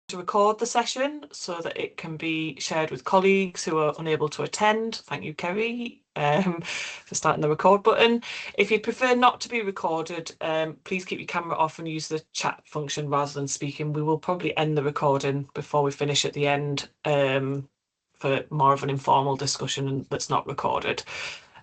to record the session so that it can be shared with colleagues who are unable to attend. Thank you, Kerry, for starting the record button. If you'd prefer not to be recorded, please keep your camera off and use the chat function rather than speaking. We will probably end the recording before we finish at the end for more of an informal discussion that's not recorded.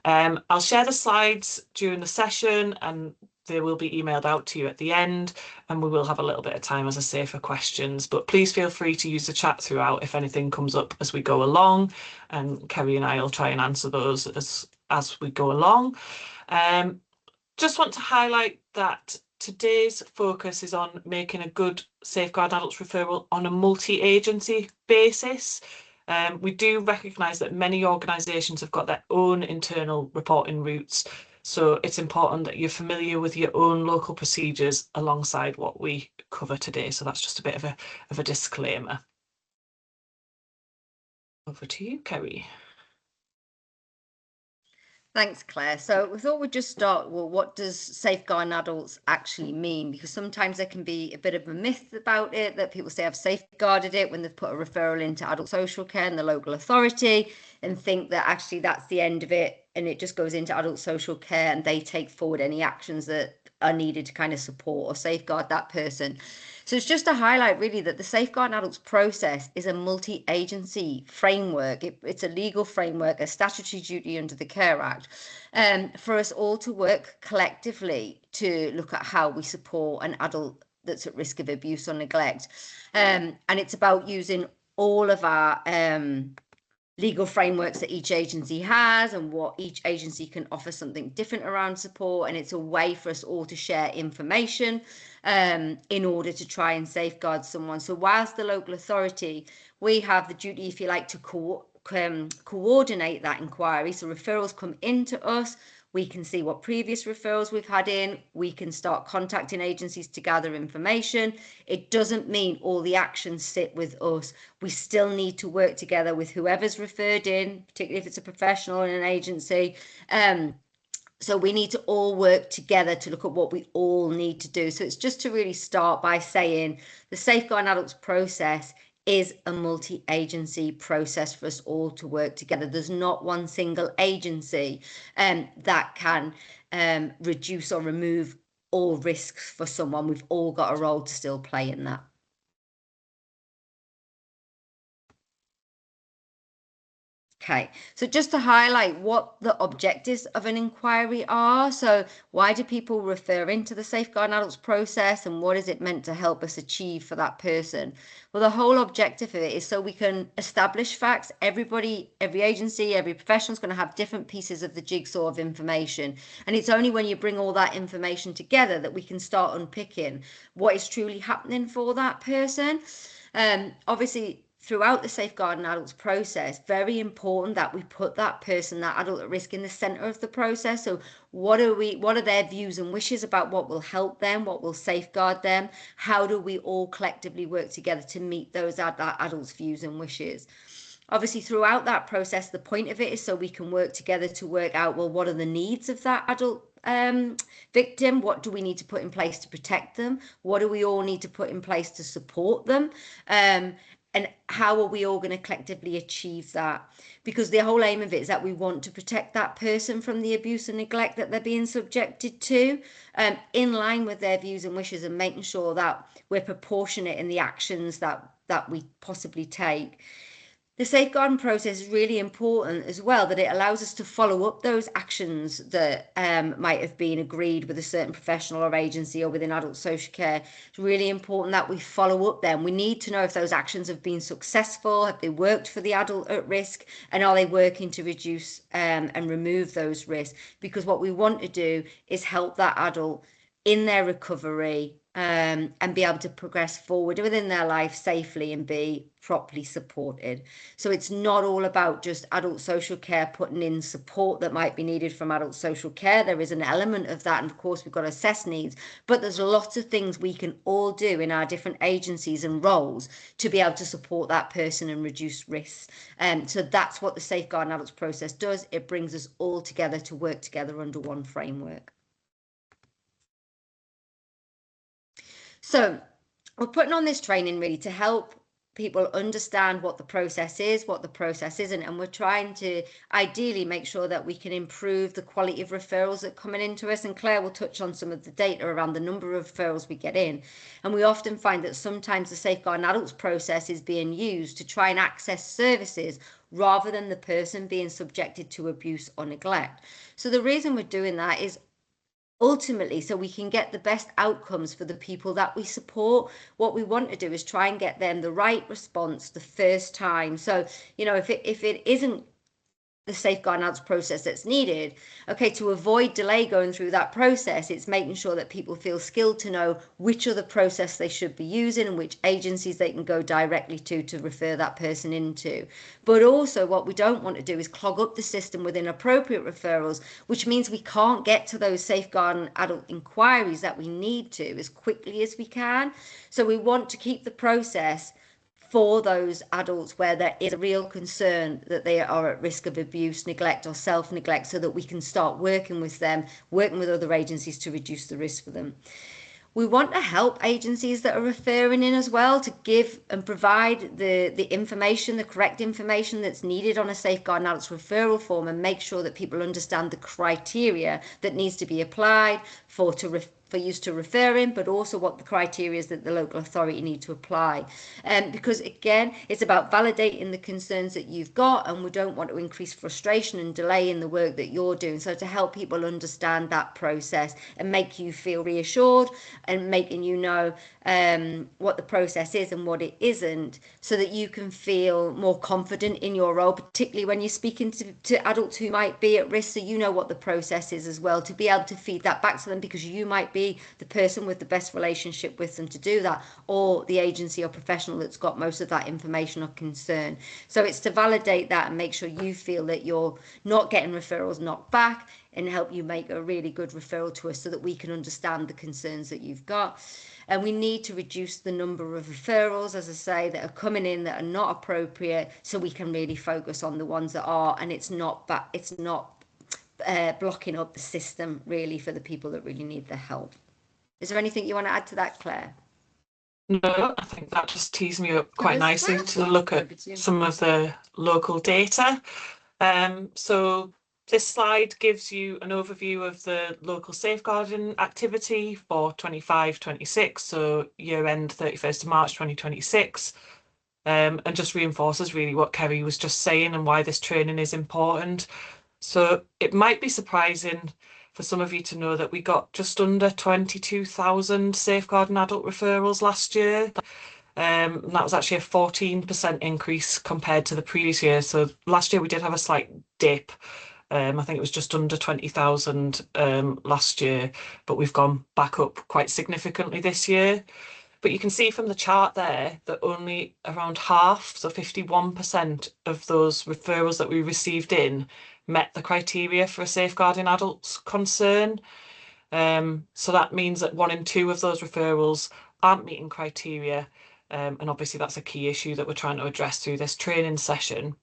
I'll share the slides during the session and they will be emailed out to you at the end, and we will have a little bit of time, as I say, for questions. But please feel free to use the chat throughout if anything comes up as we go along, and Kerry and I will try and answer those as we go along. Just want to highlight that today's focus is on making a good Safeguard Adults referral on a multi-agency basis. We do recognise that many organisations have got their own internal reporting routes, so it's important that you're familiar with your own local procedures alongside what we cover today. So that's just a bit of a disclaimer. Over to you, Kerry. Thanks, Claire. So we thought we'd just start, well, what does safeguarding adults actually mean? Because sometimes there can be a bit of a myth about it, that people say I've safeguarded it when they've put a referral into adult social care and the local authority, and think that actually that's the end of it and it just goes into adult social care and they take forward any actions that are needed to kind of support or safeguard that person. So it's just to highlight really that the Safeguarding Adults process is a multi-agency framework. It's a legal framework, a statutory duty under the Care Act, for us all to work collectively to look at how we support an adult that's at risk of abuse or neglect. And it's about using all of our legal frameworks that each agency has and what each agency can offer something different around support. And it's a way for us all to share information in order to try and safeguard someone. So whilst the local authority, we have the duty, if you like, to coordinate that inquiry. So referrals come into us. We can see what previous referrals we've had in. We can start contacting agencies to gather information. It doesn't mean all the actions sit with us. We still need to work together with whoever's referred in, particularly if it's a professional in an agency. So we need to all work together to look at what we all need to do. So it's just to really start by saying the Safeguarding Adults process is a multi-agency process for us all to work together. There's not one single agency that can reduce or remove all risks for someone. We've all got a role to still play in that. Okay, so just to highlight what the objectives of an inquiry are. So why do people refer into the Safeguarding Adults process and what is it meant to help us achieve for that person? Well, the whole objective of it is so we can establish facts. Everybody, every agency, every professional is going to have different pieces of the jigsaw of information. And it's only when you bring all that information together that we can start unpicking what is truly happening for that person. Obviously, throughout the Safeguarding Adults process, very important that we put that person, that adult at risk, in the centre of the process. So what are their views and wishes about what will help them, what will safeguard them? How do we all collectively work together to meet those adults' views and wishes? Obviously, throughout that process, the point of it is so we can work together to work out, well, what are the needs of that adult victim? What do we need to put in place to protect them? What do we all need to put in place to support them? And how are we all going to collectively achieve that? Because the whole aim of it is that we want to protect that person from the abuse and neglect that they're being subjected to, in line with their views and wishes, and making sure that we're proportionate in the actions that we possibly take. The safeguarding process is really important as well, that it allows us to follow up those actions that might have been agreed with a certain professional or agency or within adult social care. It's really important that we follow up them. We need to know if those actions have been successful, have they worked for the adult at risk, and are they working to reduce and remove those risks? Because what we want to do is help that adult in their recovery and be able to progress forward within their life safely and be properly supported. So it's not all about just adult social care putting in support that might be needed from adult social care. There is an element of that, and of course we've got to assess needs, but there's lots of things we can all do in our different agencies and roles to be able to support that person and reduce risks. So that's what the Safeguarding Adults process does. It brings us all together to work together under one framework. So we're putting on this training really to help people understand what the process is, what the process isn't, and we're trying to ideally make sure that we can improve the quality of referrals that are coming into us. And Claire will touch on some of the data around the number of referrals we get in. And we often find that sometimes the Safeguarding Adults process is being used to try and access services rather than the person being subjected to abuse or neglect. So the reason we're doing that is ultimately so we can get the best outcomes for the people that we support. What we want to do is try and get them the right response the first time. So, you know, if it isn't the safeguard adults process that's needed, okay, to avoid delay going through that process, it's making sure that people feel skilled to know which other process they should be using and which agencies they can go directly to refer that person into. But also what we don't want to do is clog up the system with inappropriate referrals, which means we can't get to those safeguard adult inquiries that we need to as quickly as we can. So we want to keep the process for those adults where there is a real concern that they are at risk of abuse, neglect, or self-neglect, so that we can start working with them, working with other agencies to reduce the risk for them. We want to help agencies that are referring in as well to give and provide the information, the correct information that's needed on a safeguard adults referral form, and make sure that people understand the criteria that needs to be applied for use to refer in, but also what the criteria is that the local authority need to apply. Because again, it's about validating the concerns that you've got, and we don't want to increase frustration and delay in the work that you're doing. So to help people understand that process and make you feel reassured and making you know what the process is and what it isn't, so that you can feel more confident in your role, particularly when you're speaking to adults who might be at risk, so you know what the process is as well, to be able to feed that back to them, because you might be the person with the best relationship with them to do that, or the agency or professional that's got most of that information or concern. So it's to validate that and make sure you feel that you're not getting referrals knocked back, and help you make a really good referral to us so that we can understand the concerns that you've got. And we need to reduce the number of referrals, as I say, that are coming in that are not appropriate, so we can really focus on the ones that are, and it's not blocking up the system really for the people that really need the help. Is there anything you want to add to that, Claire? No, I think that just tees me up quite Others? nicely to look at some of the local data. So this slide gives you an overview of the local safeguarding activity for 25-26, so year end 31st of March 2026, and just reinforces really what Kerry was just saying and why this training is important. So it might be surprising for some of you to know that we got just under 22,000 safeguarding adult referrals last year. And that was actually a 14% increase compared to the previous year. So last year we did have a slight dip. I think it was just under 20,000 last year, but we've gone back up quite significantly this year. But you can see from the chart there that only around half, so 51% of those referrals that we received in met the criteria for a safeguarding adults concern. So that means that 1 in 2 of those referrals aren't meeting criteria. And obviously that's a key issue that we're trying to address through this training session.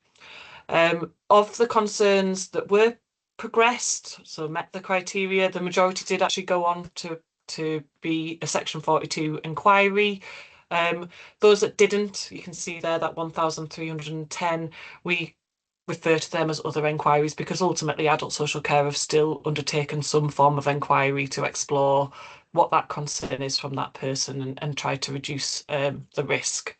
Of the concerns that were progressed, so met the criteria, the majority did actually go on to be a Section 42 inquiry. Those that didn't, you can see there that 1,310, we refer to them as other inquiries, because ultimately adult social care have still undertaken some form of inquiry to explore what that concern is from that person and try to reduce the risk.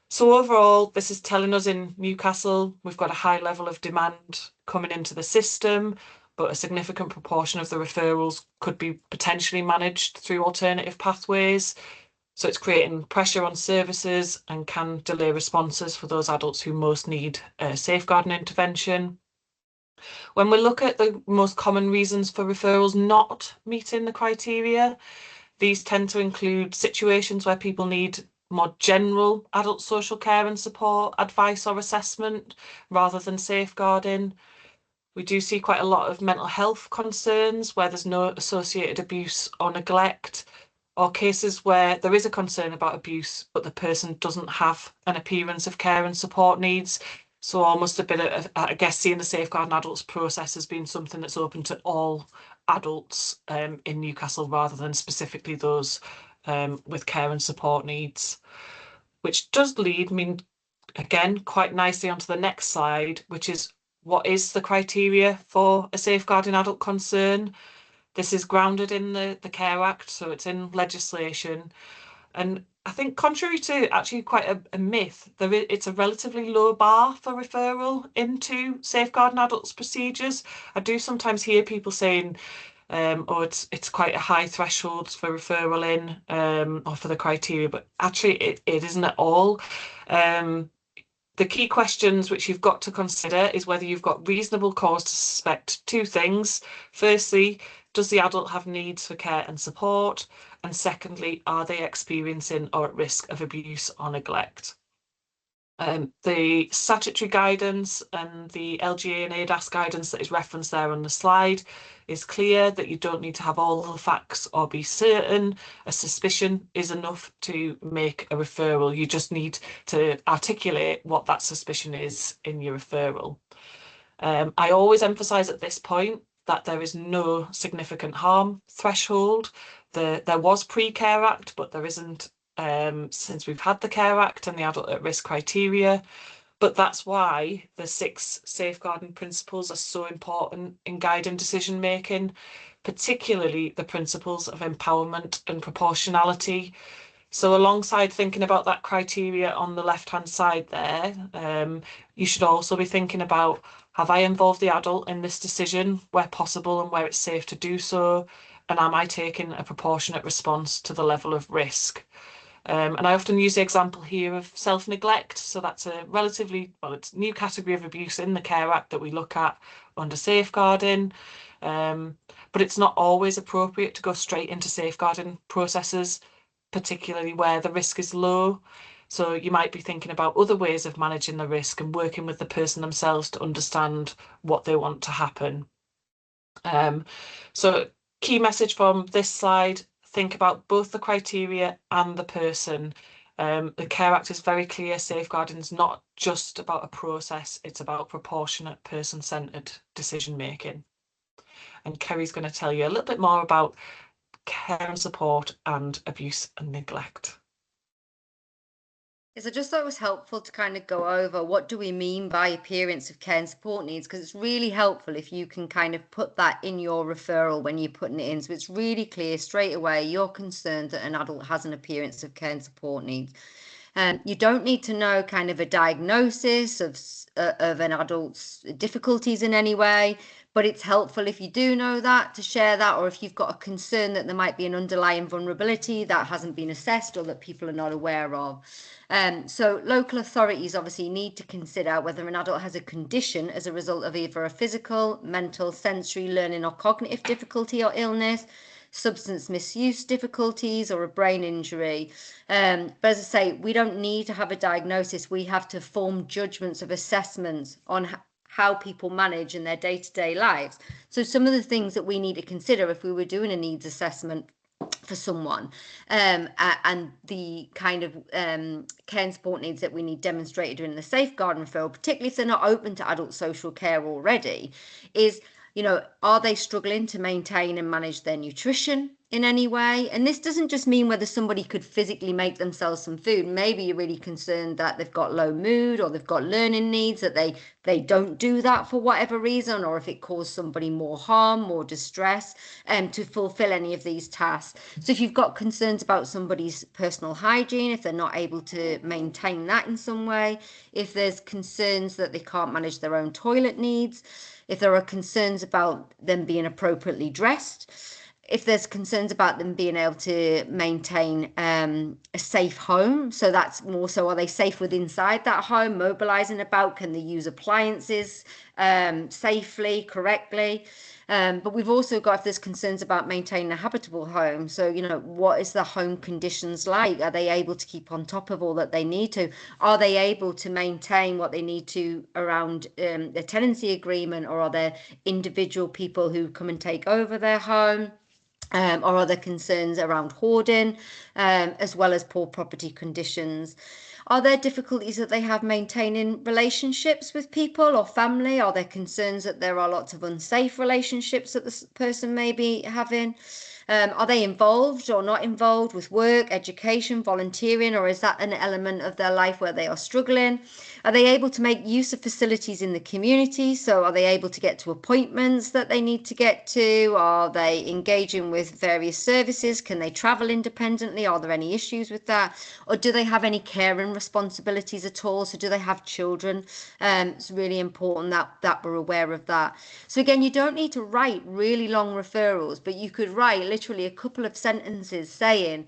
So overall, this is telling us in Newcastle, we've got a high level of demand coming into the system, but a significant proportion of the referrals could be potentially managed through alternative pathways. So it's creating pressure on services and can delay responses for those adults who most need safeguarding intervention. When we look at the most common reasons for referrals not meeting the criteria, these tend to include situations where people need more general adult social care and support, advice or assessment, rather than safeguarding. We do see quite a lot of mental health concerns where there's no associated abuse or neglect, or cases where there is a concern about abuse, but the person doesn't have an appearance of care and support needs. So almost a bit of, I guess, seeing the safeguarding adults process as being something that's open to all adults in Newcastle, rather than specifically those with care and support needs, which does lead me again quite nicely onto the next slide, which is what is the criteria for a safeguarding adult concern. This is grounded in the Care Act, so it's in legislation. And I think contrary to actually quite a myth, it's a relatively low bar for referral into safeguarding adults procedures. I do sometimes hear people saying, oh, it's quite a high threshold for referral in, or for the criteria, but actually it isn't at all. The key questions which you've got to consider is whether you've got reasonable cause to suspect two things. Firstly, does the adult have needs for care and support? And secondly, are they experiencing or at risk of abuse or neglect? The statutory guidance and the LGA and ADAS guidance that is referenced there on the slide is clear that you don't need to have all the facts or be certain. A suspicion is enough to make a referral. You just need to articulate what that suspicion is in your referral. I always emphasise at this point that there is no significant harm threshold. There was pre-Care Act, but there isn't since we've had the Care Act and the adult at risk criteria. But that's why the 6 safeguarding principles are so important in guiding decision making, particularly the principles of empowerment and proportionality. So alongside thinking about that criteria on the left-hand side there, you should also be thinking about, have I involved the adult in this decision where possible and where it's safe to do so? And am I taking a proportionate response to the level of risk? And I often use the example here of self-neglect. So that's a relatively, well, it's a new category of abuse in the Care Act that we look at under safeguarding. But it's not always appropriate to go straight into safeguarding processes, particularly where the risk is low. So you might be thinking about other ways of managing the risk and working with the person themselves to understand what they want to happen. So key message from this slide, think about both the criteria and the person. The Care Act is very clear, safeguarding is not just about a process, it's about proportionate person-centred decision making. And Kerry's going to tell you a little bit more about care and support and abuse and neglect. Yes, I just thought it was helpful to kind of go over what do we mean by appearance of care and support needs, because it's really helpful if you can kind of put that in your referral when you're putting it in. So it's really clear straight away you're concerned that an adult has an appearance of care and support needs. You don't need to know kind of a diagnosis of an adult's difficulties in any way, but it's helpful if you do know that to share that, or if you've got a concern that there might be an underlying vulnerability that hasn't been assessed or that people are not aware of. So local authorities obviously need to consider whether an adult has a condition as a result of either a physical, mental, sensory, learning or cognitive difficulty or illness, substance misuse difficulties or a brain injury. But as I say, we don't need to have a diagnosis. We have to form judgments of assessments on how people manage in their day-to-day lives. So some of the things that we need to consider if we were doing a needs assessment for someone, and the kind of care and support needs that we need demonstrated in the safeguarding referral, particularly if they're not open to adult social care already, is, you know, are they struggling to maintain and manage their nutrition in any way? And this doesn't just mean whether somebody could physically make themselves some food. Maybe you're really concerned that they've got low mood or they've got learning needs, that they don't do that for whatever reason, or if it caused somebody more harm, more distress, to fulfill any of these tasks. So if you've got concerns about somebody's personal hygiene, if they're not able to maintain that in some way, if there's concerns that they can't manage their own toilet needs, if there are concerns about them being appropriately dressed, if there's concerns about them being able to maintain a safe home. So that's more so, are they safe within inside that home, mobilizing about? Can they use appliances safely, correctly? But we've also got, if there's concerns about maintaining a habitable home. So, you know, what is the home conditions like? Are they able to keep on top of all that they need to? Are they able to maintain what they need to around their tenancy agreement? Or are there individual people who come and take over their home? Or other concerns around hoarding, as well as poor property conditions? Are there difficulties that they have maintaining relationships with people or family? Are there concerns that there are lots of unsafe relationships that this person may be having? Are they involved or not involved with work, education, volunteering, or is that an element of their life where they are struggling? Are they able to make use of facilities in the community? So are they able to get to appointments that they need to get to? Are they engaging with various services? Can they travel independently? Are there any issues with that? Or do they have any caring responsibilities at all? So do they have children? It's really important that we're aware of that. So again, you don't need to write really long referrals, but you could write literally a couple of sentences saying,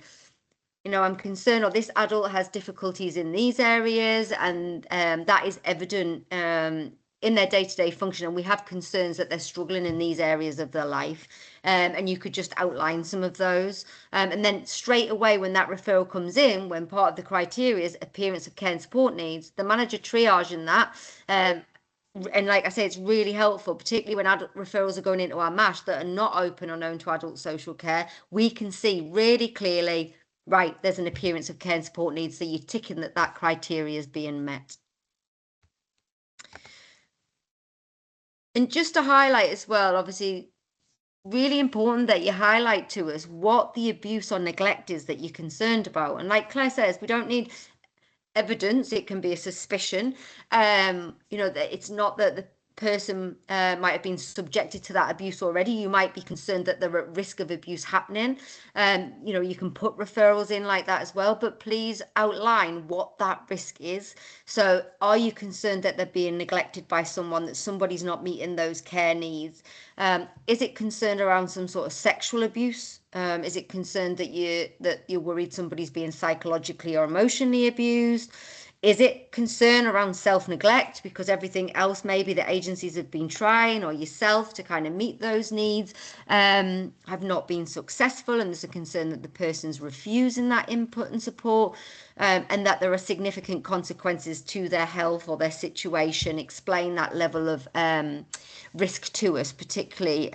I'm concerned, or this adult has difficulties in these areas, and that is evident in their day-to-day function, and we have concerns that they're struggling in these areas of their life. And you could just outline some of those. And then straight away, when that referral comes in, when part of the criteria is appearance of care and support needs, the manager triaging that. And like I say, it's really helpful, particularly when adult referrals are going into our MASH that are not open or known to adult social care. We can see really clearly, right, there's an appearance of care and support needs, so you're ticking that criteria is being met. And just to highlight as well, obviously, really important that you highlight to us what the abuse or neglect is that you're concerned about. And like Claire says, we don't need evidence. It can be a suspicion. That it's not that the person might have been subjected to that abuse already. You might be concerned that they're at risk of abuse happening. You can put referrals in like that as well, but please outline what that risk is. So are you concerned that they're being neglected by someone, that somebody's not meeting those care needs? Is it concerned around some sort of sexual abuse? Is it concerned that you're worried somebody's being psychologically or emotionally abused? Is it concern around self-neglect because everything else maybe the agencies have been trying or yourself to kind of meet those needs have not been successful, and there's a concern that the person's refusing that input and support, and that there are significant consequences to their health or their situation? Explain that level of risk to us, particularly.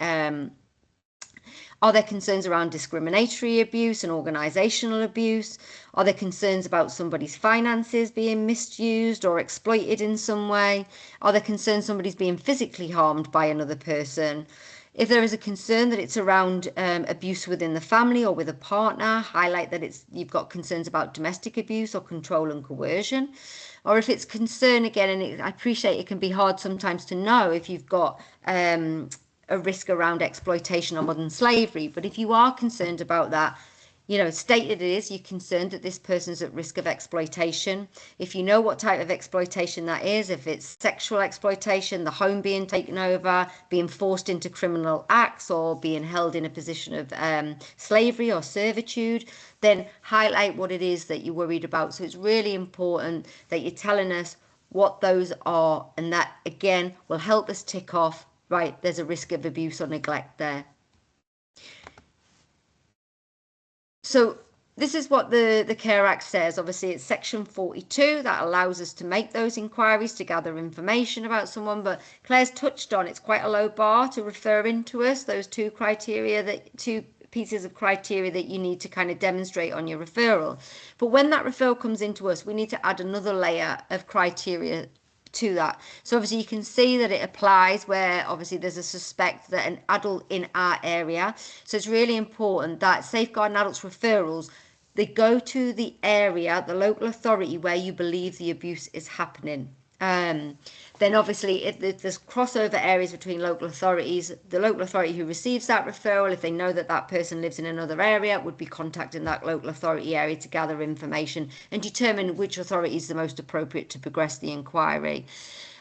Are there concerns around discriminatory abuse and organisational abuse? Are there concerns about somebody's finances being misused or exploited in some way? Are there concerns somebody's being physically harmed by another person? If there is a concern that it's around abuse within the family or with a partner, highlight that you've got concerns about domestic abuse or control and coercion. Or if it's concern again, and I appreciate it can be hard sometimes to know if you've got a risk around exploitation or modern slavery. But if you are concerned about that, state it is, you're concerned that this person's at risk of exploitation. If you know what type of exploitation that is, if it's sexual exploitation, the home being taken over, being forced into criminal acts, or being held in a position of slavery or servitude, then highlight what it is that you're worried about. So it's really important that you're telling us what those are, and that again will help us tick off, right, there's a risk of abuse or neglect there. So this is what the Care Act says. Obviously, it's section 42 that allows us to make those inquiries to gather information about someone. But Claire's touched on it's quite a low bar to refer into us, those two pieces of criteria that you need to kind of demonstrate on your referral. But when that referral comes into us, we need to add another layer of criteria to that. So obviously you can see that it applies where obviously there's a suspect that an adult in our area. So it's really important that safeguarding adults referrals, they go to the area, the local authority where you believe the abuse is happening. Then obviously there's crossover areas between local authorities. The local authority who receives that referral, if they know that that person lives in another area, would be contacting that local authority area to gather information and determine which authority is the most appropriate to progress the inquiry.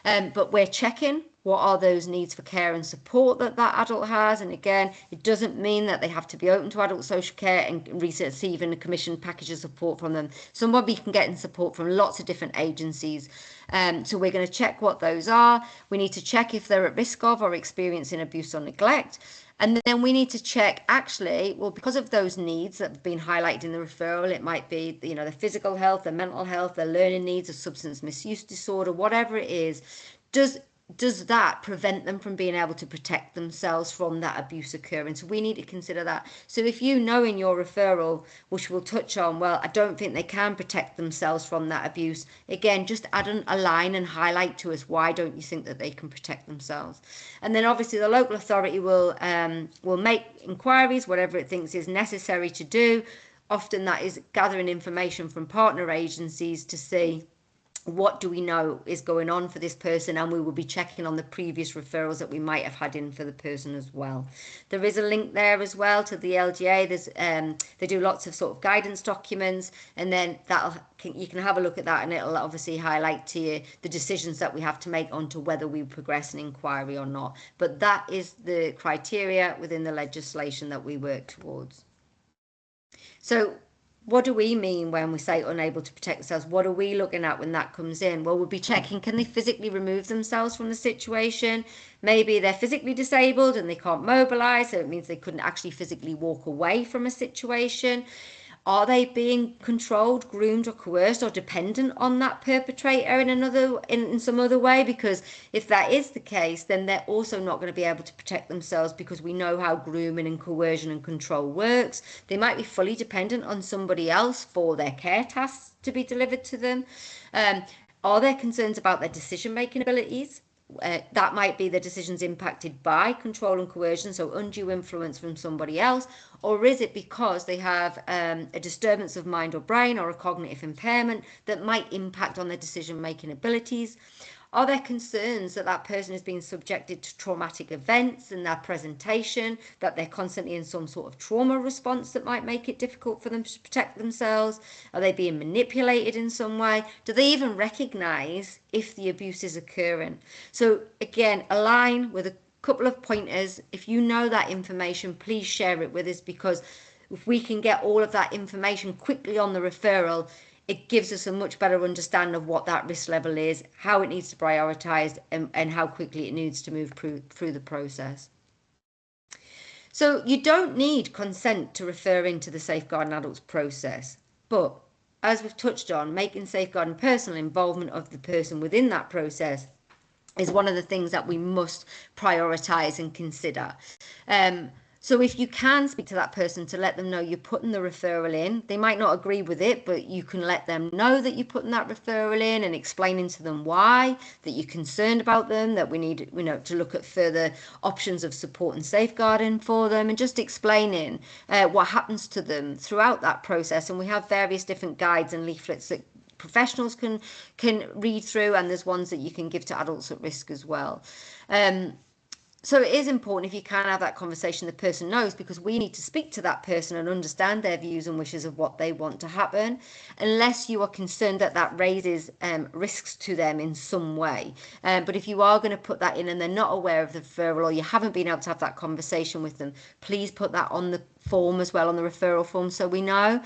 But we're checking what are those needs for care and support that adult has. And again, it doesn't mean that they have to be open to adult social care and receiving a commissioned package of support from them. Somebody can get in support from lots of different agencies. So we're going to check what those are. We need to check if they're at risk of or experiencing abuse or neglect. And then we need to check actually, well, because of those needs that have been highlighted in the referral, it might be, the physical health, the mental health, the learning needs, a substance misuse disorder, whatever it is, does that prevent them from being able to protect themselves from that abuse occurring? So we need to consider that. So if you know in your referral, which we'll touch on, well, I don't think they can protect themselves from that abuse, again, just add a line and highlight to us, why don't you think that they can protect themselves? And then obviously the local authority will make inquiries, whatever it thinks is necessary to do. Often that is gathering information from partner agencies to see what do we know is going on for this person, and we will be checking on the previous referrals that we might have had in for the person as well. There is a link there as well to the LGA. There's they do lots of sort of guidance documents, and then you can have a look at that, and it'll obviously highlight to you the decisions that we have to make on to whether we progress an inquiry or not. But that is the criteria within the legislation that we work towards. So what do we mean when we say unable to protect themselves? What are we looking at when that comes in? Well, we'll be checking, can they physically remove themselves from the situation? Maybe they're physically disabled and they can't mobilize, so it means they couldn't actually physically walk away from a situation. Are they being controlled, groomed, or coerced, or dependent on that perpetrator in some other way? Because if that is the case, then they're also not going to be able to protect themselves, because we know how grooming and coercion and control works. They might be fully dependent on somebody else for their care tasks to be delivered to them. Are there concerns about their decision-making abilities? That might be the decisions impacted by control and coercion, so undue influence from somebody else, or is it because they have a disturbance of mind or brain or a cognitive impairment that might impact on their decision making abilities? Are there concerns that that person is being subjected to traumatic events in their presentation, that they're constantly in some sort of trauma response that might make it difficult for them to protect themselves? Are they being manipulated in some way? Do they even recognize if the abuse is occurring? So again, align with a couple of pointers. If you know that information, please share it with us, because if we can get all of that information quickly on the referral, it gives us a much better understanding of what that risk level is, how it needs to be prioritised, and how quickly it needs to move through the process. So you don't need consent to refer into the safeguarding adults process, but as we've touched on, making safeguarding personal involvement of the person within that process is one of the things that we must prioritise and consider. So if you can speak to that person to let them know you're putting the referral in, they might not agree with it, but you can let them know that you're putting that referral in and explaining to them why, that you're concerned about them, that we need, to look at further options of support and safeguarding for them, and just explaining what happens to them throughout that process. And we have various different guides and leaflets that professionals can read through, and there's ones that you can give to adults at risk as well. So it is important, if you can have that conversation, the person knows, because we need to speak to that person and understand their views and wishes of what they want to happen, unless you are concerned that that raises risks to them in some way. But if you are going to put that in and they're not aware of the referral, or you haven't been able to have that conversation with them, please put that on the form as well, on the referral form, so we know.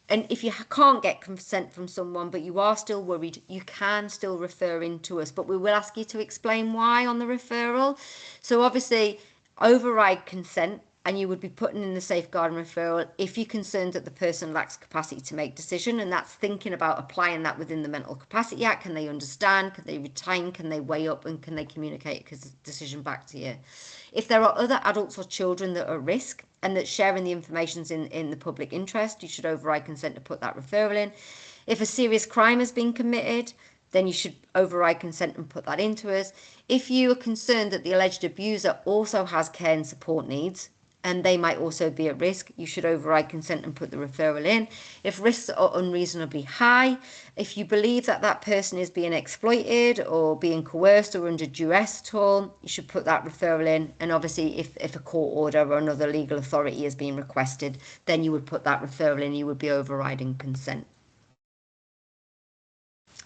And if you can't get consent from someone, but you are still worried, you can still refer in to us, but we will ask you to explain why on the referral. So obviously, override consent, and you would be putting in the safeguarding referral if you're concerned that the person lacks capacity to make decision, and that's thinking about applying that within the Mental Capacity Act. Can they understand? Can they retain? Can they weigh up? And can they communicate a decision back to you? If there are other adults or children that are at risk and that sharing the information is in the public interest, you should override consent to put that referral in. If a serious crime has been committed, then you should override consent and put that into us. If you are concerned that the alleged abuser also has care and support needs, and they might also be at risk, you should override consent and put the referral in. If risks are unreasonably high, if you believe that that person is being exploited or being coerced or under duress at all, you should put that referral in. And obviously, if a court order or another legal authority is being requested, then you would put that referral in. You would be overriding consent.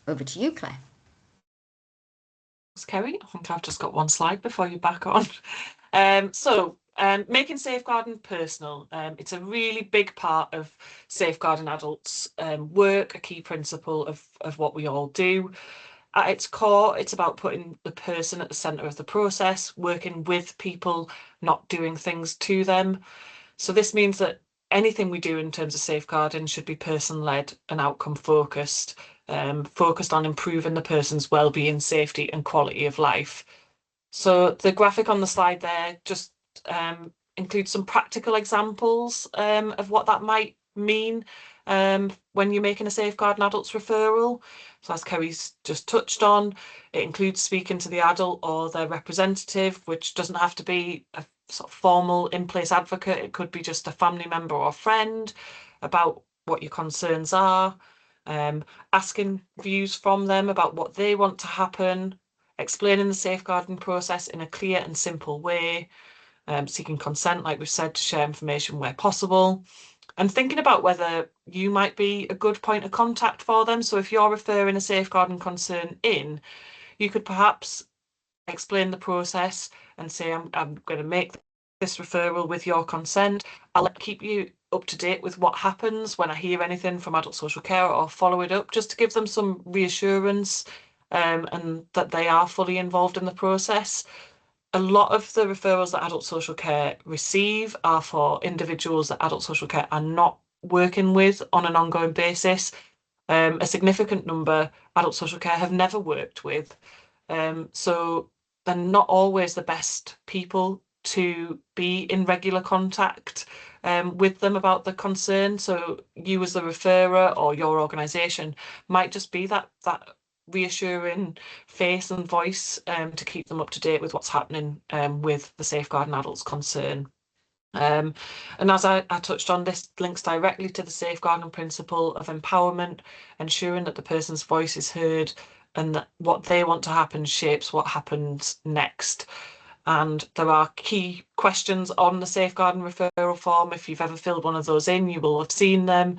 Over to you, Claire. Thanks, Kerry. I think I've just got one slide before you're back on. Making safeguarding personal. It's a really big part of safeguarding adults' work, a key principle of what we all do. At its core, it's about putting the person at the centre of the process, working with people, not doing things to them. So this means that anything we do in terms of safeguarding should be person-led and outcome focused, focused on improving the person's well-being, safety and quality of life. So the graphic on the slide there just includes some practical examples of what that might mean when you're making a safeguarding adults referral. So as Kerry's just touched on, it includes speaking to the adult or their representative, which doesn't have to be a sort of formal in-place advocate. It could be just a family member or friend about what your concerns are, asking views from them about what they want to happen, explaining the safeguarding process in a clear and simple way, seeking consent, like we've said, to share information where possible, and thinking about whether you might be a good point of contact for them. So if you're referring a safeguarding concern in, you could perhaps explain the process and say, I'm going to make this referral with your consent. I'll keep you up to date with what happens when I hear anything from adult social care, or follow it up, just to give them some reassurance and that they are fully involved in the process. A lot of the referrals that adult social care receive are for individuals that adult social care are not working with on an ongoing basis. A significant number adult social care have never worked with. So they're not always the best people to be in regular contact with them about the concern. So you as the referrer or your organisation might just be that reassuring face and voice to keep them up to date with what's happening with the safeguarding adults concern. And as I touched on, this links directly to the safeguarding principle of empowerment, ensuring that the person's voice is heard and that what they want to happen shapes what happens next. And there are key questions on the safeguarding referral form. If you've ever filled one of those in, you will have seen them,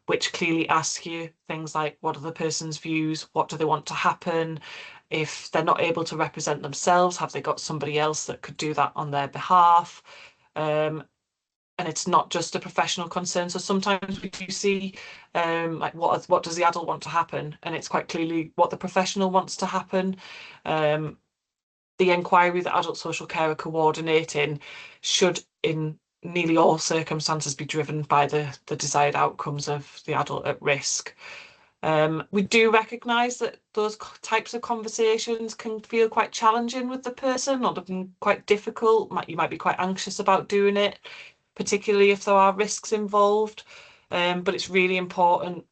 which clearly ask you things like, what are the person's views? What do they want to happen? If they're not able to represent themselves, have they got somebody else that could do that on their behalf? And it's not just a professional concern. So sometimes we do see like what does the adult want to happen? And it's quite clearly what the professional wants to happen. The inquiry that adult social care are coordinating should, in nearly all circumstances, be driven by the desired outcomes of the adult at risk. We do recognise that those types of conversations can feel quite challenging with the person, or quite difficult. You might be quite anxious about doing it, particularly if there are risks involved. But it's really important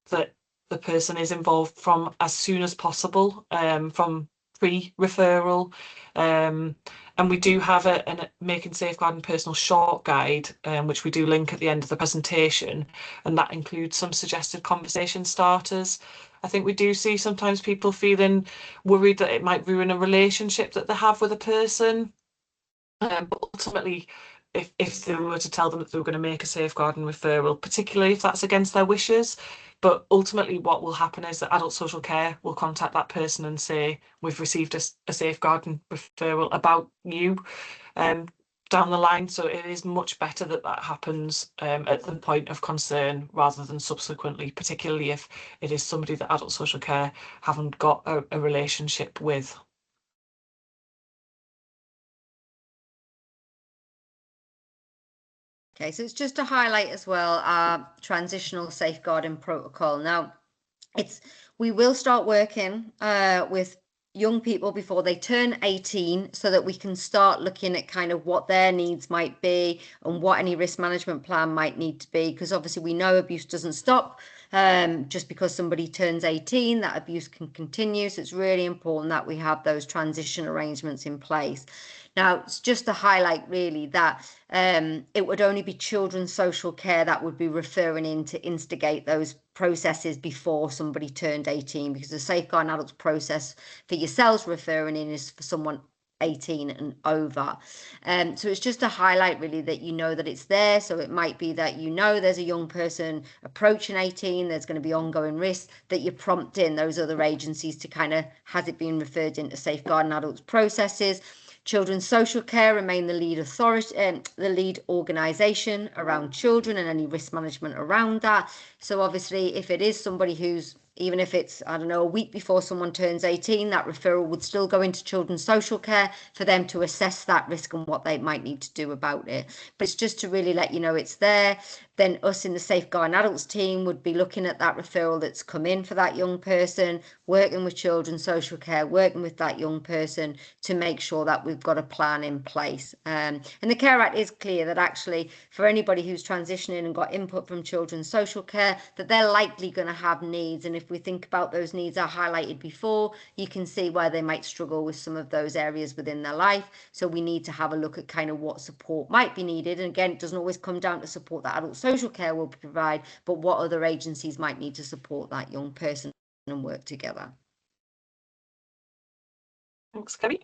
that the person is involved from as soon as possible, from pre-referral. And we do have a Making Safeguarding Personal short guide, which we do link at the end of the presentation, and that includes some suggested conversation starters. I think we do see sometimes people feeling worried that it might ruin a relationship that they have with a person. But ultimately, if they were to tell them that they were going to make a safeguarding referral, particularly if that's against their wishes, but ultimately what will happen is that adult social care will contact that person and say, we've received a safeguarding referral about you down the line. So it is much better that that happens at the point of concern rather than subsequently, particularly if it is somebody that adult social care haven't got a relationship with. Okay, so it's just to highlight as well our transitional safeguarding protocol. Now, we will start working with young people before they turn 18, so that we can start looking at kind of what their needs might be and what any risk management plan might need to be, because obviously we know abuse doesn't stop just because somebody turns 18, that abuse can continue. So it's really important that we have those transition arrangements in place. Now, it's just to highlight really that it would only be children's social care that would be referring in to instigate those processes before somebody turned 18, because the safeguarding adults process for yourselves referring in is for someone 18 and over. So it's just to highlight really that you know that it's there. So it might be that you know there's a young person approaching 18, there's going to be ongoing risk, that you're prompting those other agencies to kind of, has it been referred into safeguarding adults processes? Children's social care remain the lead authority, the lead organisation around children and any risk management around that. So obviously, if it is somebody who's even if it's, I don't know, a week before someone turns 18, that referral would still go into children's social care for them to assess that risk and what they might need to do about it. But it's just to really let you know it's there. Then us in the Safeguarding Adults team would be looking at that referral that's come in for that young person, working with children's social care, working with that young person to make sure that we've got a plan in place. And the Care Act is clear that actually for anybody who's transitioning and got input from children's social care, that they're likely going to have needs. And if we think about those needs I highlighted before, you can see where they might struggle with some of those areas within their life. So we need to have a look at kind of what support might be needed. And again, it doesn't always come down to support that adult social care will provide, but what other agencies might need to support that young person and work together. Thanks, Kerry.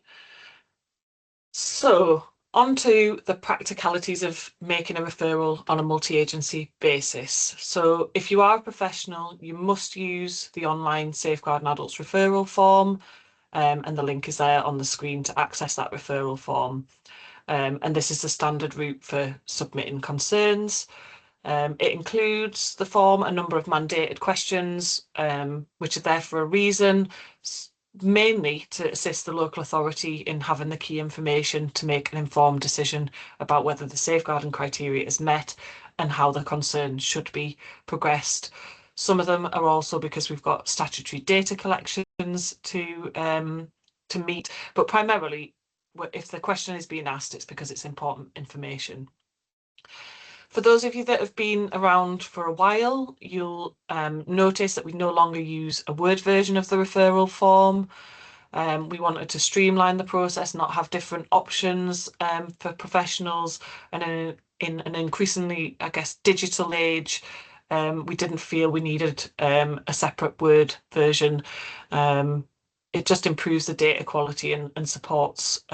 So, on to the practicalities of making a referral on a multi-agency basis. So, if you are a professional, you must use the online Safeguarding Adults referral form, and the link is there on the screen to access that referral form. And this is the standard route for submitting concerns. It includes the form a number of mandated questions, which are there for a reason, mainly to assist the local authority in having the key information to make an informed decision about whether the safeguarding criteria is met and how the concern should be progressed. Some of them are also because we've got statutory data collections to meet, but primarily if the question is being asked, it's because it's important information. For those of you that have been around for a while, you'll notice that we no longer use a Word version of the referral form. We wanted to streamline the process, not have different options for professionals. And in an increasingly, I guess, digital age, we didn't feel we needed a separate Word version. It just improves the data quality and supports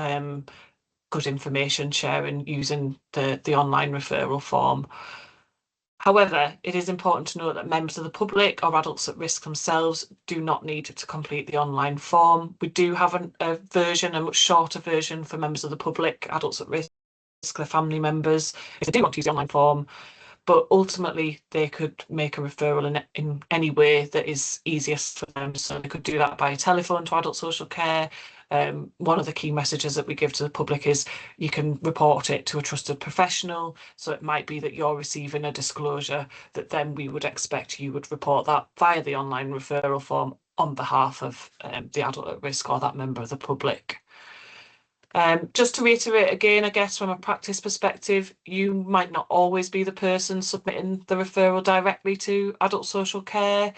good information sharing using the online referral form. However, it is important to note that members of the public or adults at risk themselves do not need to complete the online form. We do have a much shorter version for members of the public, adults at risk, their family members, if they do want to use the online form. But ultimately, they could make a referral in any way that is easiest for them. So they could do that by telephone to adult social care. One of the key messages that we give to the public is you can report it to a trusted professional. So it might be that you're receiving a disclosure that then we would expect you would report that via the online referral form on behalf of the adult at risk or that member of the public. Just to reiterate again, I guess from a practice perspective, you might not always be the person submitting the referral directly to adult social care.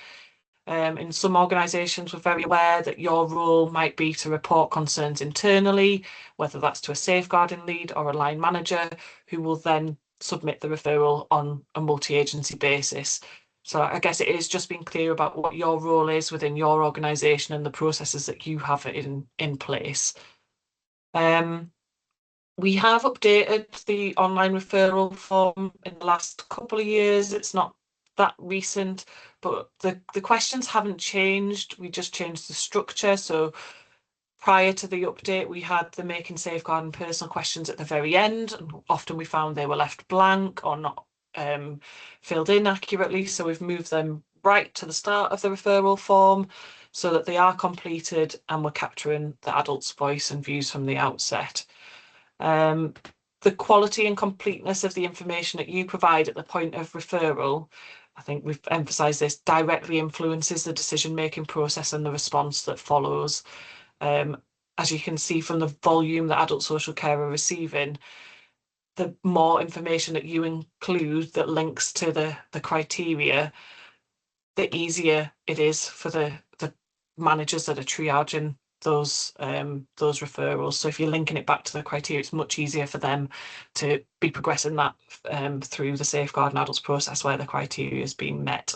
In some organisations, we're very aware that your role might be to report concerns internally, whether that's to a safeguarding lead or a line manager, who will then submit the referral on a multi-agency basis. So I guess it is just being clear about what your role is within your organisation and the processes that you have in place. We have updated the online referral form in the last couple of years. It's not that recent, but the questions haven't changed. We just changed the structure. So prior to the update, we had the making safeguarding personal questions at the very end, and often we found they were left blank or not filled in accurately. So we've moved them right to the start of the referral form so that they are completed and we're capturing the adult's voice and views from the outset. The quality and completeness of the information that you provide at the point of referral, I think we've emphasised this, directly influences the decision-making process and the response that follows. As you can see from the volume that adult social care are receiving, the more information that you include that links to the criteria, the easier it is for the managers that are triaging those referrals. So if you're linking it back to the criteria, it's much easier for them to be progressing that through the safeguarding adults process where the criteria is being met.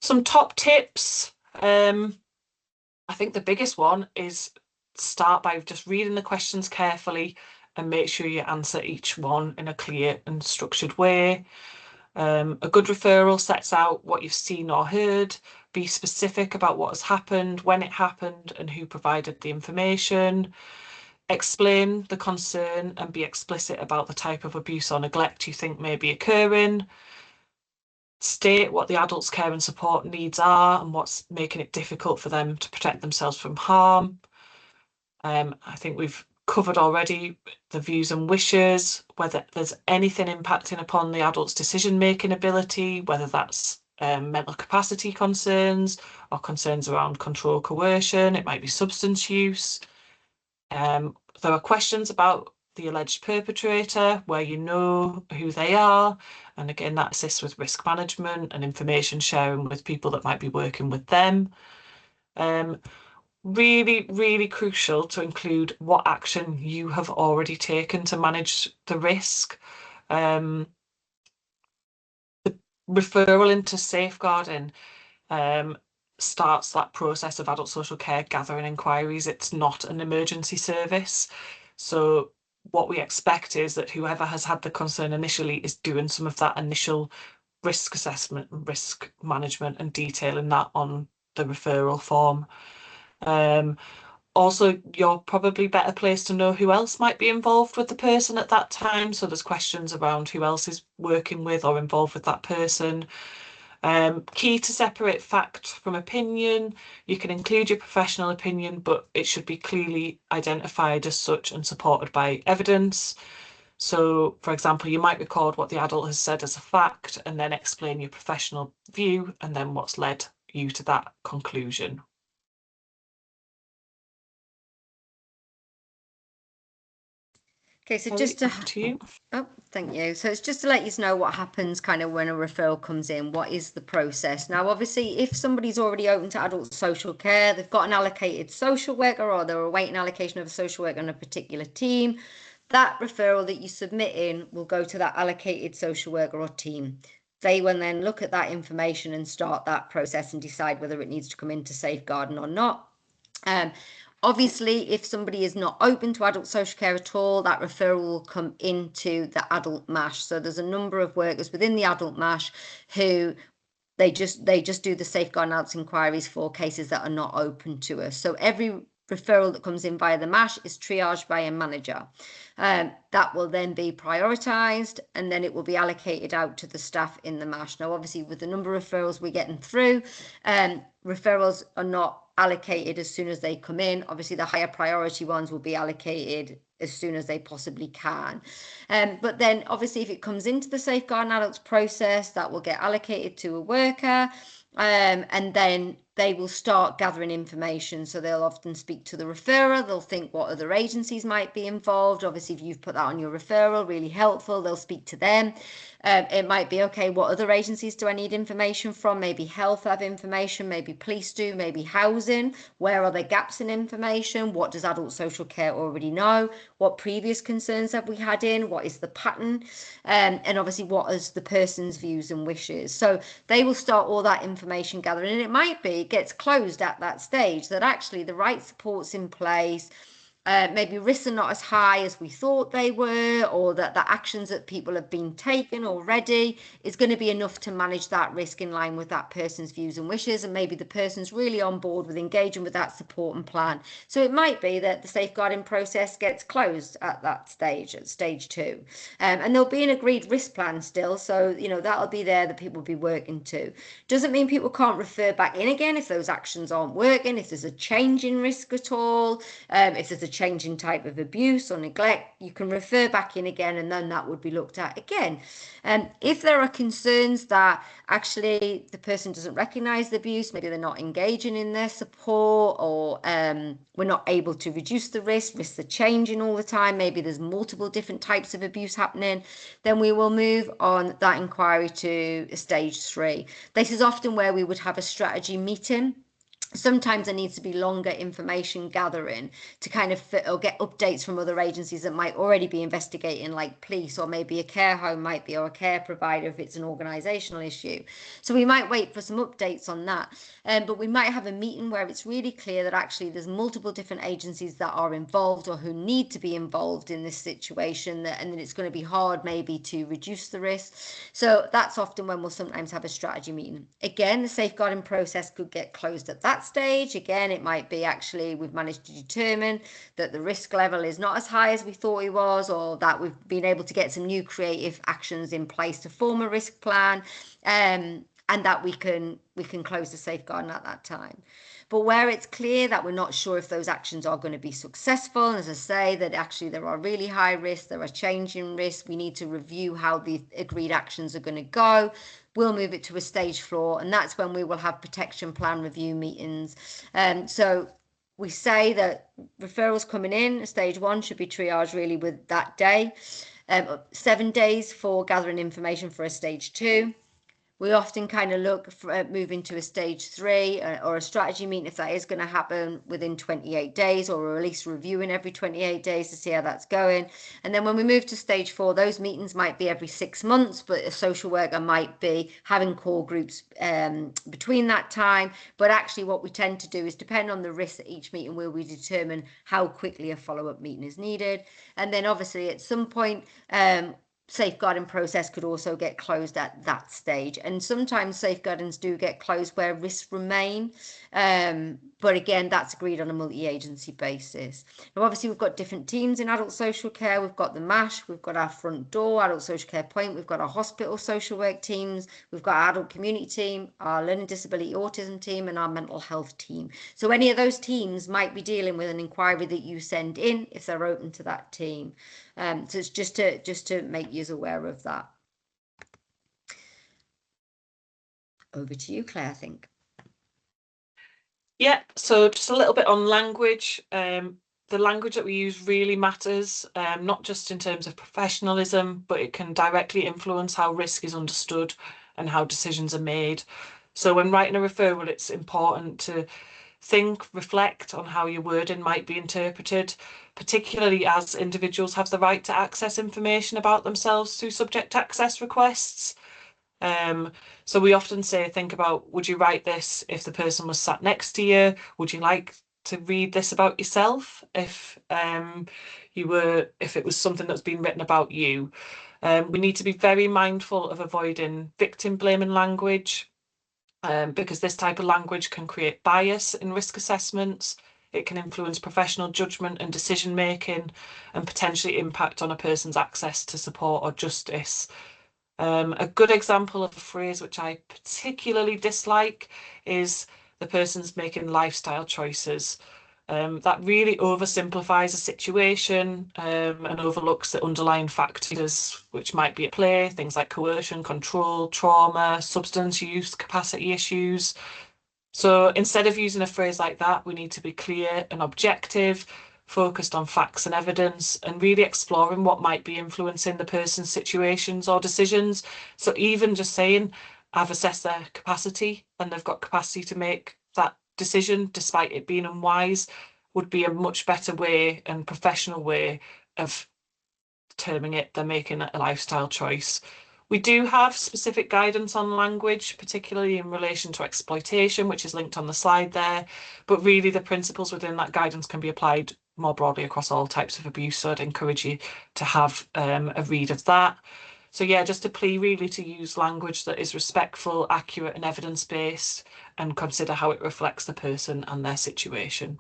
Some top tips. I think the biggest one is start by just reading the questions carefully and make sure you answer each one in a clear and structured way. A good referral sets out what you've seen or heard, be specific about what has happened, when it happened, and who provided the information. Explain the concern and be explicit about the type of abuse or neglect you think may be occurring. state what the adult's care and support needs are and what's making it difficult for them to protect themselves from harm. I think we've covered already the views and wishes, whether there's anything impacting upon the adult's decision-making ability, whether that's mental capacity concerns or concerns around control coercion, it might be substance use. There are questions about the alleged perpetrator, where you know who they are, and again that assists with risk management and information sharing with people that might be working with them. Really, really crucial to include what action you have already taken to manage the risk. The referral into safeguarding starts that process of adult social care gathering inquiries. It's not an emergency service. So what we expect is that whoever has had the concern initially is doing some of that initial risk assessment and risk management and detailing that on the referral form. Also, you're probably better placed to know who else might be involved with the person at that time. So there's questions around who else is working with or involved with that person. Key to separate fact from opinion. You can include your professional opinion, but it should be clearly identified as such and supported by evidence. So, for example, you might record what the adult has said as a fact and then explain your professional view and then what's led you to that conclusion. Okay, so Kelly, just to back to you. Oh, thank you. So it's just to let you know what happens kind of when a referral comes in. What is the process? Now, obviously, if somebody's already open to adult social care, they've got an allocated social worker or they're awaiting allocation of a social worker on a particular team, that referral that you submit in will go to that allocated social worker or team. They will then look at that information and start that process and decide whether it needs to come into safeguarding or not. Obviously, if somebody is not open to adult social care at all, that referral will come into the adult MASH. So there's a number of workers within the adult MASH who they just do the safeguarding adults inquiries for cases that are not open to us. So every referral that comes in via the MASH is triaged by a manager. That will then be prioritised and then it will be allocated out to the staff in the MASH. Now, obviously, with the number of referrals we're getting through, referrals are not allocated as soon as they come in. Obviously, the higher priority ones will be allocated as soon as they possibly can. But then, obviously, if it comes into the safeguarding adults process, that will get allocated to a worker. And then they will start gathering information. So they'll often speak to the referrer. They'll think what other agencies might be involved. Obviously, if you've put that on your referral, really helpful. They'll speak to them. It might be, okay, what other agencies do I need information from? Maybe health have information, maybe police do, maybe housing. Where are there gaps in information? What does adult social care already know? What previous concerns have we had in? What is the pattern? And obviously, what is the person's views and wishes? So they will start all that information gathering, and it might be it gets closed at that stage, that actually the right support's in place. Maybe risks are not as high as we thought they were, or that the actions that people have been taken already is going to be enough to manage that risk in line with that person's views and wishes, and maybe the person's really on board with engaging with that support and plan. So it might be that the safeguarding process gets closed at that stage, at stage 2. And there'll be an agreed risk plan still, so that'll be there that people will be working to. Doesn't mean people can't refer back in again if those actions aren't working, if there's a change in risk at all, if there's a change in type of abuse or neglect, you can refer back in again, and then that would be looked at again. If there are concerns that actually the person doesn't recognise the abuse, maybe they're not engaging in their support, or we're not able to reduce the risks are changing all the time, maybe there's multiple different types of abuse happening, then we will move on that inquiry to stage 3. This is often where we would have a strategy meeting. Sometimes there needs to be longer information gathering to kind of fit or get updates from other agencies that might already be investigating, like police, or maybe a care home might be, or a care provider if it's an organisational issue. So we might wait for some updates on that. But we might have a meeting where it's really clear that actually there's multiple different agencies that are involved or who need to be involved in this situation, and then it's going to be hard maybe to reduce the risk. So that's often when we'll sometimes have a strategy meeting. Again, the safeguarding process could get closed at that that stage. Again, it might be actually we've managed to determine that the risk level is not as high as we thought it was, or that we've been able to get some new creative actions in place to form a risk plan, and that we can close the safeguarding at that time. But where it's clear that we're not sure if those actions are going to be successful, and as I say, that actually there are really high risks, there are changing risks, we need to review how the agreed actions are going to go, we'll move it to a stage 4, and that's when we will have protection plan review meetings. So we say that referrals coming in, stage 1 should be triaged really with that day. 7 days for gathering information for a stage 2. We often kind of look for moving to a stage 3 or a strategy meeting if that is going to happen within 28 days, or at least reviewing every 28 days to see how that's going. And then when we move to stage 4, those meetings might be every 6 months, but a social worker might be having core groups between that time. But actually what we tend to do is, depend on the risk at each meeting, where we determine how quickly a follow-up meeting is needed. And then obviously at some point, safeguarding process could also get closed at that stage, and sometimes safeguardings do get closed where risks remain, but again that's agreed on a multi-agency basis. Now obviously we've got different teams in adult social care. We've got the MASH, we've got our front door adult social care point, we've got our hospital social work teams, we've got our adult community team, our learning disability autism team, and our mental health team. So any of those teams might be dealing with an inquiry that you send in if they're open to that team. So it's just to make you aware of that. Over to you, Claire, I think. Yeah, so just a little bit on language. The language that we use really matters, not just in terms of professionalism, but it can directly influence how risk is understood and how decisions are made. So when writing a referral, it's important to think, reflect on how your wording might be interpreted, particularly as individuals have the right to access information about themselves through subject access requests. So we often say, think about, would you write this if the person was sat next to you? Would you like to read this about yourself if if it was something that's been written about you? We need to be very mindful of avoiding victim blaming language, because this type of language can create bias in risk assessments. It can influence professional judgment and decision making, and potentially impact on a person's access to support or justice. A good example of a phrase which I particularly dislike is the person's making lifestyle choices. That really oversimplifies a situation, and overlooks the underlying factors which might be at play, things like coercion, control, trauma, substance use, capacity issues. So instead of using a phrase like that, we need to be clear and objective, focused on facts and evidence, and really exploring what might be influencing the person's situations or decisions. So even just saying, I've assessed their capacity and they've got capacity to make that decision despite it being unwise, would be a much better way and professional way of terming it they're making a lifestyle choice. We do have specific guidance on language, particularly in relation to exploitation, which is linked on the slide there. But really, the principles within that guidance can be applied more broadly across all types of abuse. So I'd encourage you to have a read of that. So yeah, just a plea really to use language that is respectful, accurate, and evidence-based, and consider how it reflects the person and their situation.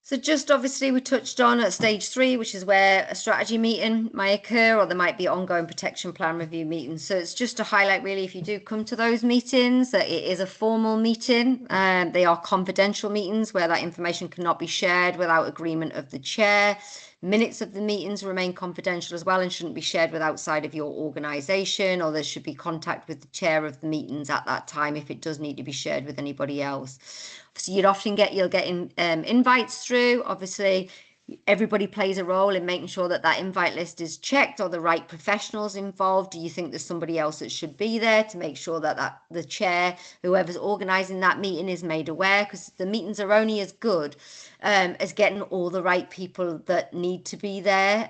So just obviously we touched on at stage 3, which is where a strategy meeting might occur, or there might be ongoing protection plan review meetings. So it's just to highlight really, if you do come to those meetings, that it is a formal meeting. They are confidential meetings where that information cannot be shared without agreement of the chair. Minutes of the meetings remain confidential as well and shouldn't be shared with outside of your organisation, or there should be contact with the chair of the meetings at that time if it does need to be shared with anybody else. So you'll get invites through. Obviously, everybody plays a role in making sure that that invite list is checked, or the right professionals involved. Do you think there's somebody else that should be there to make sure that the chair, whoever's organising that meeting, is made aware? Because the meetings are only as good as getting all the right people that need to be there.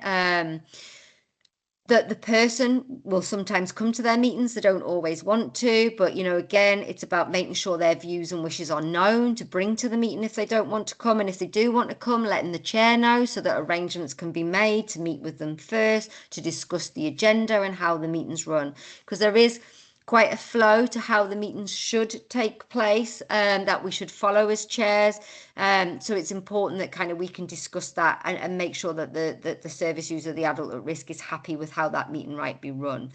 That the person will sometimes come to their meetings, they don't always want to, but again, it's about making sure their views and wishes are known to bring to the meeting if they don't want to come, and if they do want to come, letting the chair know so that arrangements can be made to meet with them first to discuss the agenda and how the meetings run. Because there is quite a flow to how the meetings should take place, that we should follow as chairs. So it's important that kind of we can discuss that and make sure that the service user, the adult at risk, is happy with how that meeting might be run.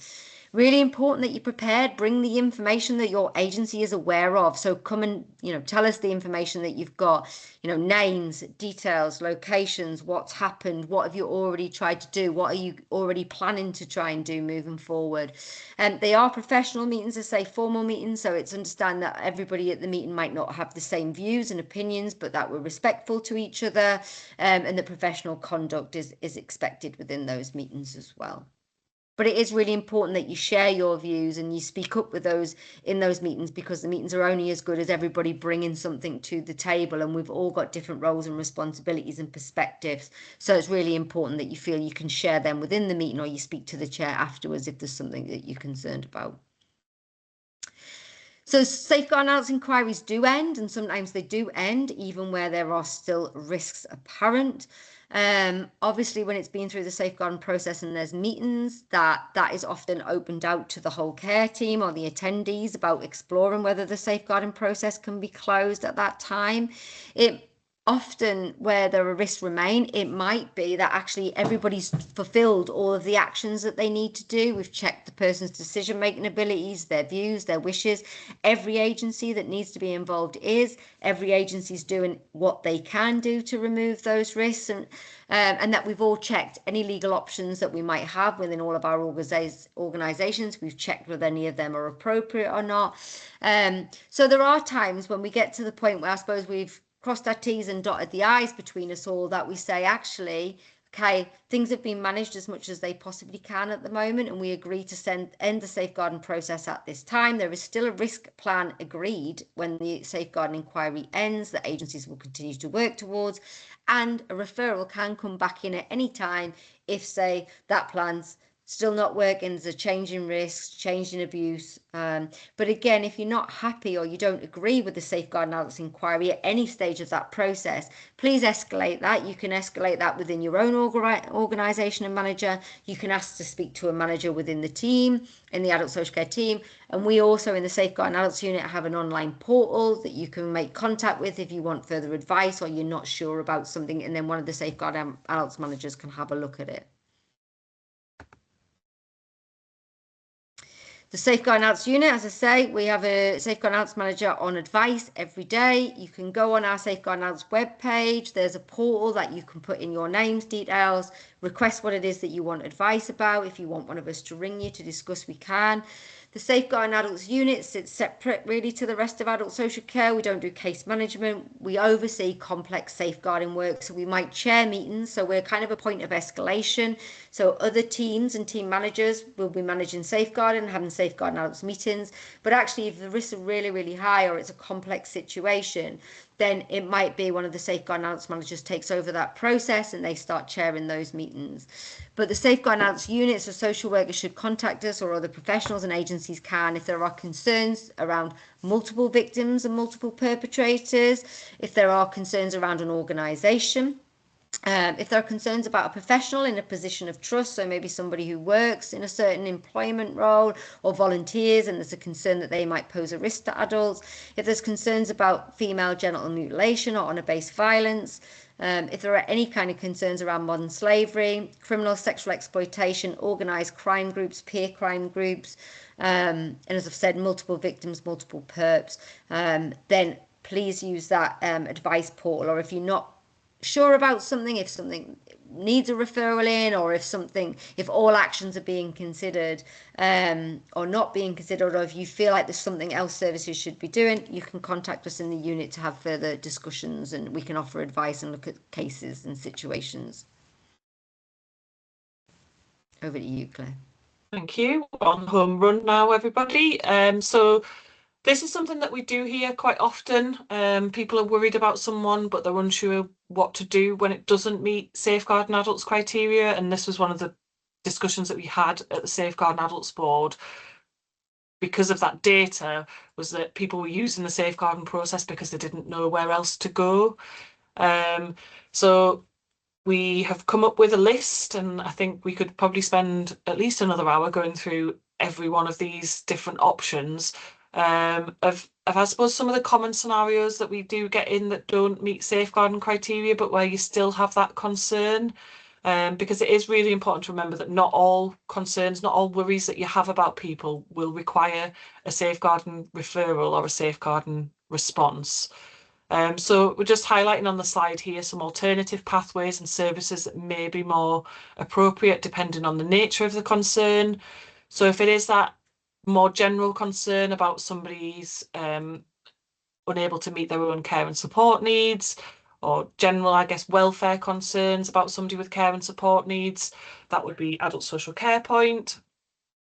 Really important that you're prepared. Bring the information that your agency is aware of. So come and, tell us the information that you've got, names, details, locations, what's happened, what have you already tried to do, what are you already planning to try and do moving forward. And they are professional meetings, as say formal meetings, so it's understand that everybody at the meeting might not have the same views and opinions, but that we're respectful to each other, and that professional conduct is expected within those meetings as well. But it is really important that you share your views and you speak up with those in those meetings, because the meetings are only as good as everybody bringing something to the table, and we've all got different roles and responsibilities and perspectives. So it's really important that you feel you can share them within the meeting, or you speak to the chair afterwards if there's something that you're concerned about. So safeguard adults inquiries do end, and sometimes they do end even where there are still risks apparent. Obviously, when it's been through the safeguarding process and there's meetings, that is often opened out to the whole care team or the attendees about exploring whether the safeguarding process can be closed at that time. It often, where there are risks remain, it might be that actually everybody's fulfilled all of the actions that they need to do. We've checked the person's decision making abilities, their views, their wishes. Every agency that needs to be involved every agency is doing what they can do to remove those risks, and that we've all checked any legal options that we might have within all of our organizations. We've checked whether any of them are appropriate or not. So there are times when we get to the point where I suppose we've crossed our T's and dotted the I's between us all, that we say, actually, okay, things have been managed as much as they possibly can at the moment, and we agree to end the safeguarding process at this time. There is still a risk plan agreed when the safeguarding inquiry ends that agencies will continue to work towards, and a referral can come back in at any time if, say, that plan's still not working, there's a change in risks, change in abuse. But again, if you're not happy or you don't agree with the safeguarding adults inquiry at any stage of that process, please escalate that. You can escalate that within your own organisation and manager. You can ask to speak to a manager within the team, in the adult social care team. And we also in the safeguarding adults unit have an online portal that you can make contact with if you want further advice or you're not sure about something, and then one of the safeguarding adults managers can have a look at it. The Safeguarding Adults unit, as I say, we have a Safeguarding Adults manager on advice every day. You can go on our Safeguarding Adults webpage. There's a portal that you can put in your names, details, request what it is that you want advice about. If you want one of us to ring you to discuss, we can. The Safeguarding Adults unit sits separate really to the rest of adult social care. We don't do case management. We oversee complex safeguarding work. So we might chair meetings. So we're kind of a point of escalation. So other teams and team managers will be managing safeguarding and having safeguarding adults meetings. But actually, if the risks are really, really high or it's a complex situation, then it might be one of the safeguarding adults managers takes over that process and they start chairing those meetings. But the safeguarding adults units or social workers should contact us, or other professionals and agencies can, if there are concerns around multiple victims and multiple perpetrators, if there are concerns around an organisation. If there are concerns about a professional in a position of trust, so maybe somebody who works in a certain employment role or volunteers, and there's a concern that they might pose a risk to adults. If there's concerns about female genital mutilation or honour-based violence. If there are any kind of concerns around modern slavery, criminal sexual exploitation, organised crime groups, peer crime groups, and as I've said, multiple victims, multiple perps, then please use that advice portal. Or if you're not sure about something, if something needs a referral in, or if all actions are being considered or not being considered, or if you feel like there's something else services should be doing, you can contact us in the unit to have further discussions, and we can offer advice and look at cases and situations. Over to you, Claire. Thank you. We're on home run now, everybody. So this is something that we do hear quite often. People are worried about someone, but they're unsure what to do when it doesn't meet safeguarding adults criteria. And this was one of the discussions that we had at the Safeguarding Adults Board. Because of that data, was that people were using the safeguarding process because they didn't know where else to go. So we have come up with a list, and I think we could probably spend at least another hour going through every one of these different options. Of I suppose some of the common scenarios that we do get in that don't meet safeguarding criteria, but where you still have that concern. Because it is really important to remember that not all concerns, not all worries that you have about people will require a safeguarding referral or a safeguarding response. So we're just highlighting on the slide here some alternative pathways and services that may be more appropriate depending on the nature of the concern. So if it is that more general concern about somebody's unable to meet their own care and support needs, or general, I guess, welfare concerns about somebody with care and support needs, that would be adult social care point.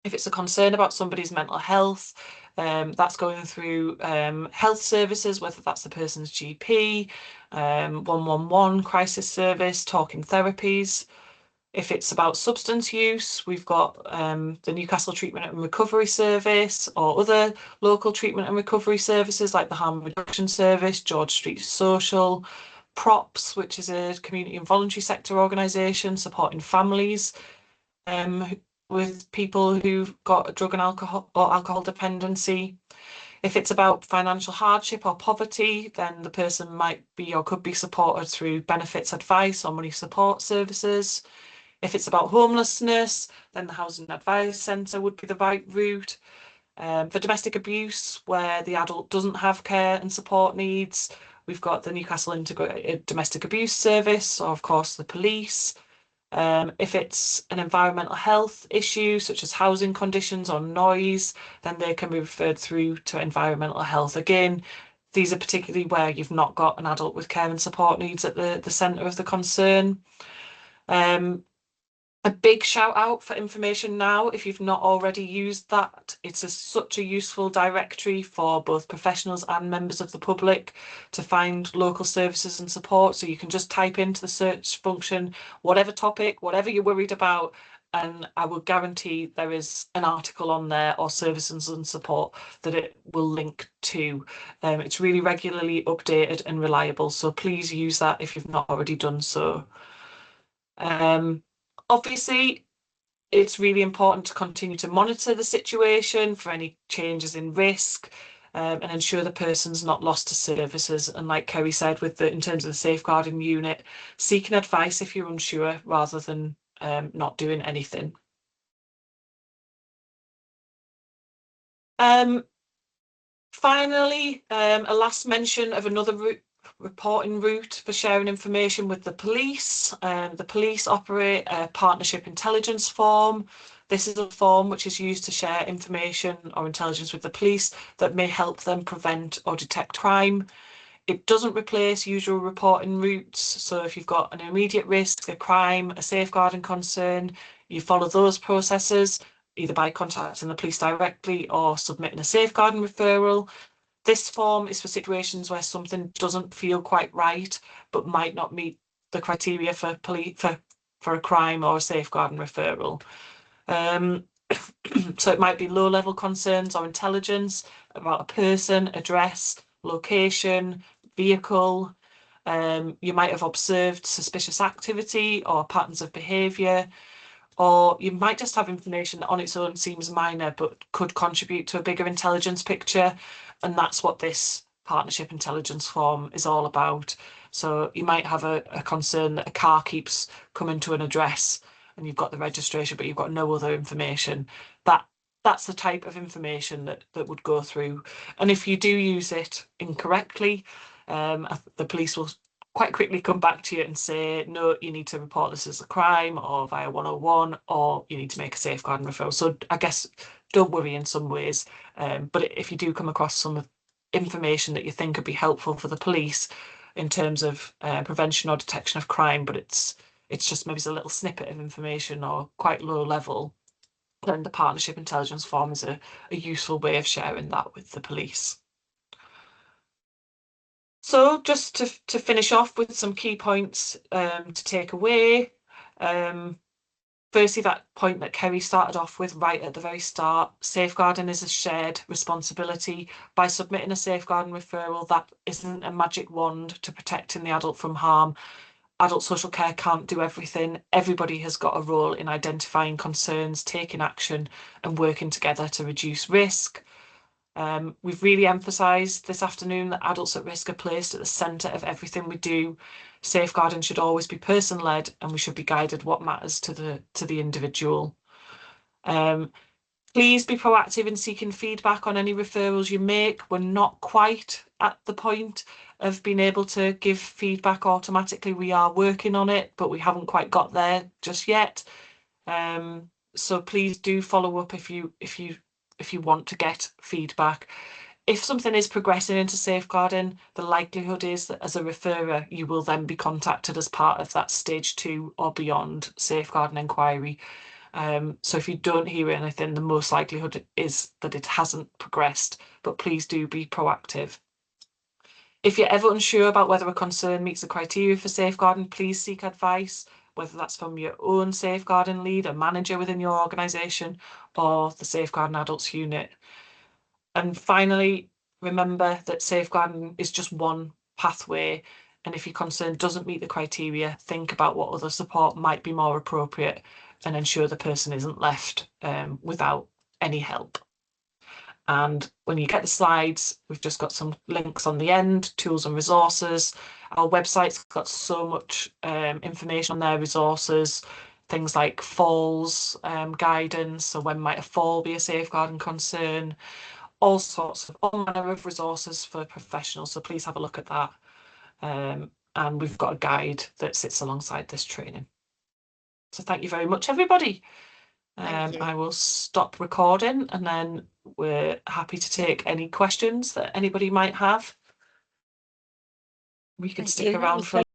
If it's a concern about somebody's mental health, that's going through health services, whether that's the person's GP, 111 crisis service, talking therapies. If it's about substance use, we've got the Newcastle Treatment and Recovery Service or other local treatment and recovery services like the Harm Reduction Service, George Street Social, PROPS, which is a community and voluntary sector organisation supporting families with people who've got a drug and alcohol or alcohol dependency. If it's about financial hardship or poverty, then the person might be or could be supported through benefits advice or money support services. If it's about homelessness, then the Housing Advice Centre would be the right route. For domestic abuse, where the adult doesn't have care and support needs, we've got the Newcastle Integrated Domestic Abuse Service, or of course the police. If it's an environmental health issue, such as housing conditions or noise, then they can be referred through to environmental health. Again, these are particularly where you've not got an adult with care and support needs at the centre of the concern. A big shout out for Information Now if you've not already used that. It's such a useful directory for both professionals and members of the public to find local services and support. So you can just type into the search function, whatever topic, whatever you're worried about, and I will guarantee there is an article on there or services and support that it will link to. It's really regularly updated and reliable, so please use that if you've not already done so. Obviously, it's really important to continue to monitor the situation for any changes in risk and ensure the person's not lost to services. And like Kerry said, in terms of the safeguarding unit, seeking advice if you're unsure rather than not doing anything. Finally, a last mention of another reporting route for sharing information with the police. The police operate a partnership intelligence form. This is a form which is used to share information or intelligence with the police that may help them prevent or detect crime. It doesn't replace usual reporting routes. So if you've got an immediate risk, a crime, a safeguarding concern, you follow those processes, either by contacting the police directly or submitting a safeguarding referral. This form is for situations where something doesn't feel quite right, but might not meet the criteria for a crime or a safeguarding referral. So it might be low-level concerns or intelligence about a person, address, location, vehicle. You might have observed suspicious activity or patterns of behaviour, or you might just have information that on its own seems minor but could contribute to a bigger intelligence picture. And that's what this partnership intelligence form is all about. So you might have a concern that a car keeps coming to an address and you've got the registration, but you've got no other information. That's the type of information that would go through. And if you do use it incorrectly, the police will quite quickly come back to you and say, no, you need to report this as a crime or via 101, or you need to make a safeguarding referral. So I guess don't worry in some ways. But if you do come across some information that you think could be helpful for the police in terms of prevention or detection of crime, but it's just maybe a little snippet of information or quite low level, then the partnership intelligence form is a useful way of sharing that with the police. So just to finish off with some key points to take away. Firstly, that point that Kerry started off with right at the very start, safeguarding is a shared responsibility. By submitting a safeguarding referral, that isn't a magic wand to protecting the adult from harm. adult social care can't do everything. Everybody has got a role in identifying concerns, taking action, and working together to reduce risk. We've really emphasised this afternoon that adults at risk are placed at the centre of everything we do. Safeguarding should always be person-led, and we should be guided what matters to the individual. Please be proactive in seeking feedback on any referrals you make. We're not quite at the point of being able to give feedback automatically. We are working on it, but we haven't quite got there just yet. So please do follow up if you want to get feedback. If something is progressing into safeguarding, the likelihood is that as a referrer, you will then be contacted as part of that stage 2 or beyond safeguarding inquiry. So if you don't hear anything, the most likelihood is that it hasn't progressed, but please do be proactive. If you're ever unsure about whether a concern meets the criteria for safeguarding, please seek advice, whether that's from your own safeguarding lead, a manager within your organisation, or the Safeguarding Adults unit. And finally, remember that safeguarding is just one pathway, and if your concern doesn't meet the criteria, think about what other support might be more appropriate and ensure the person isn't left without any help. And when you get the slides, we've just got some links on the end, tools and resources. Our website's got so much information on their resources, things like falls guidance, so when might a fall be a safeguarding concern, all manner of resources for professionals, so please have a look at that. And we've got a guide that sits alongside this training. So thank you very much, everybody. I will stop recording and then we're happy to take any questions that anybody might have. We could stick around for